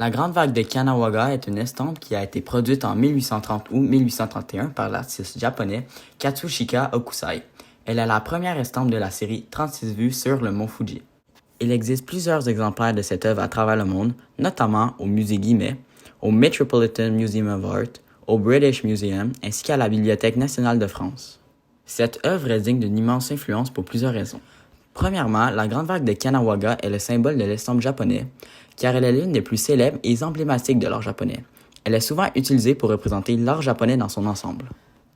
La Grande Vague de Kanawha est une estampe qui a été produite en 1830 ou 1831 par l'artiste japonais Katsushika Hokusai. Elle est la première estampe de la série 36 vues sur le mont Fuji. Il existe plusieurs exemplaires de cette œuvre à travers le monde, notamment au musée Guimet, au Metropolitan Museum of Art, au British Museum ainsi qu'à la Bibliothèque nationale de France. Cette œuvre est digne d'une immense influence pour plusieurs raisons. Premièrement, la Grande Vague de Kanawha est le symbole de l'estampe japonais, car elle est l'une des plus célèbres et emblématiques de l'art japonais. Elle est souvent utilisée pour représenter l'art japonais dans son ensemble.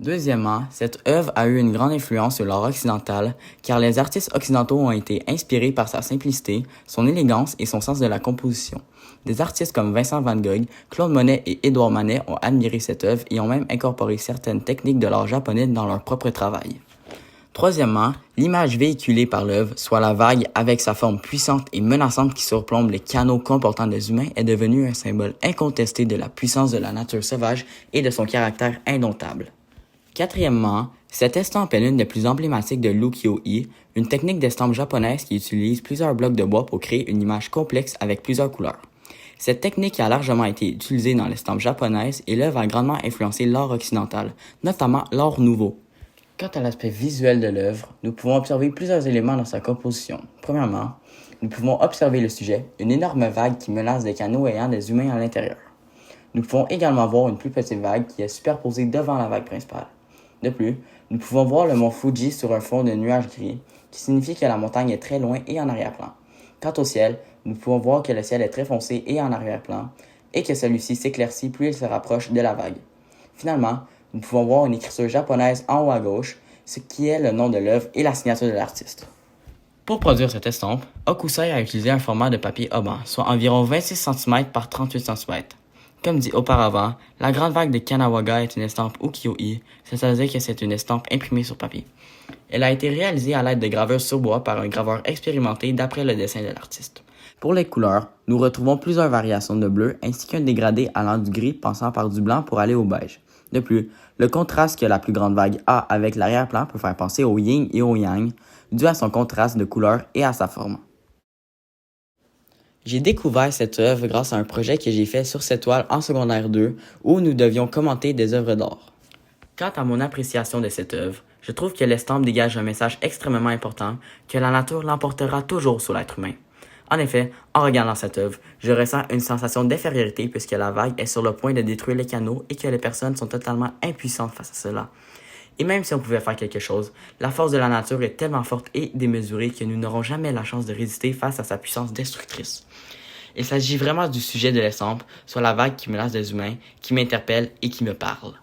Deuxièmement, cette œuvre a eu une grande influence sur l'art occidental, car les artistes occidentaux ont été inspirés par sa simplicité, son élégance et son sens de la composition. Des artistes comme Vincent van Gogh, Claude Monet et Édouard Manet ont admiré cette œuvre et ont même incorporé certaines techniques de l'art japonais dans leur propre travail. Troisièmement, l'image véhiculée par l'œuvre, soit la vague avec sa forme puissante et menaçante qui surplombe les canaux comportant des humains, est devenue un symbole incontesté de la puissance de la nature sauvage et de son caractère indomptable. Quatrièmement, cette estampe est l'une des plus emblématiques de l'ukiyo-e, une technique d'estampe japonaise qui utilise plusieurs blocs de bois pour créer une image complexe avec plusieurs couleurs. Cette technique a largement été utilisée dans l'estampe japonaise et l'œuvre a grandement influencé l'art occidental, notamment l'art nouveau. Quant à l'aspect visuel de l'œuvre, nous pouvons observer plusieurs éléments dans sa composition. Premièrement, nous pouvons observer le sujet, une énorme vague qui menace des canaux ayant des humains à l'intérieur. Nous pouvons également voir une plus petite vague qui est superposée devant la vague principale. De plus, nous pouvons voir le mont Fuji sur un fond de nuages gris, qui signifie que la montagne est très loin et en arrière-plan. Quant au ciel, nous pouvons voir que le ciel est très foncé et en arrière-plan, et que celui-ci s'éclaircit plus il se rapproche de la vague. Finalement, nous pouvons voir une écriture japonaise en haut à gauche, ce qui est le nom de l'œuvre et la signature de l'artiste. Pour produire cette estampe, Hokusai a utilisé un format de papier Oban, soit environ 26 cm par 38 cm. Comme dit auparavant, la Grande Vague de Kanawha est une estampe ukiyo-e, c'est-à-dire que c'est une estampe imprimée sur papier. Elle a été réalisée à l'aide de gravures sur bois par un graveur expérimenté d'après le dessin de l'artiste. Pour les couleurs, nous retrouvons plusieurs variations de bleu ainsi qu'un dégradé allant du gris passant par du blanc pour aller au beige. De plus, le contraste que la plus grande vague a avec l'arrière-plan peut faire penser au yin et au yang, dû à son contraste de couleurs et à sa forme. J'ai découvert cette œuvre grâce à un projet que j'ai fait sur cette toile en secondaire 2 où nous devions commenter des œuvres d'art. Quant à mon appréciation de cette œuvre, je trouve que l'estampe dégage un message extrêmement important que la nature l'emportera toujours sur l'être humain. En effet, en regardant cette œuvre, je ressens une sensation d'infériorité puisque la vague est sur le point de détruire les canaux et que les personnes sont totalement impuissantes face à cela. Et même si on pouvait faire quelque chose, la force de la nature est tellement forte et démesurée que nous n'aurons jamais la chance de résister face à sa puissance destructrice. Il s'agit vraiment du sujet de l'estampe, soit la vague qui menace des humains, qui m'interpelle et qui me parle.